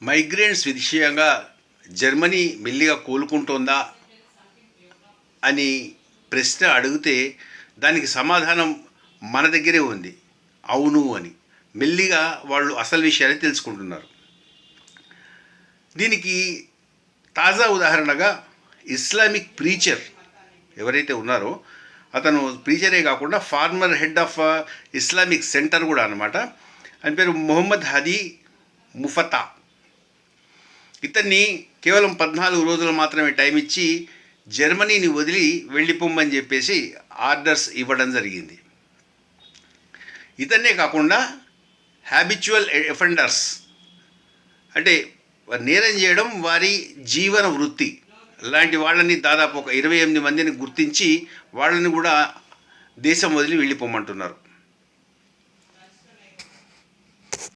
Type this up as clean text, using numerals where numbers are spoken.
Migrants విషయంగా Germany మెల్లిగా కోలుకుంటోందా అని ప్రశ్న అడిగితే దానికి సమాధానం మన దగ్గరే ఉంది, అవును అని. మెల్లిగా వాళ్ళు అసలు విషయాన్ని తెలుసుకుంటున్నారు. దీనికి తాజా ఉదాహరణగా ఇస్లామిక్ ప్రీచర్ ఎవరైతే ఉన్నారో అతను ప్రీచరే కాకుండా former head of Islamic centre కూడా అనమాట. ఆయన పేరు మొహమ్మద్ హదీ ముఫతా. ఇతన్ని కేవలం 14 రోజులు మాత్రమే టైం ఇచ్చి జర్మనీని వదిలి వెళ్ళిపోమ్మని చెప్పేసి ఆర్డర్స్ ఇవ్వడం జరిగింది. ఇతన్నే కాకుండా హ్యాబిచువల్ ఎఫెండర్స్ అంటే నేరం చేయడం వారి జీవన వృత్తి లాంటి వాళ్ళని దాదాపు ఒక 28 మందిని గుర్తించి వాళ్ళని కూడా దేశం వదిలి వెళ్ళిపోమంటున్నారు.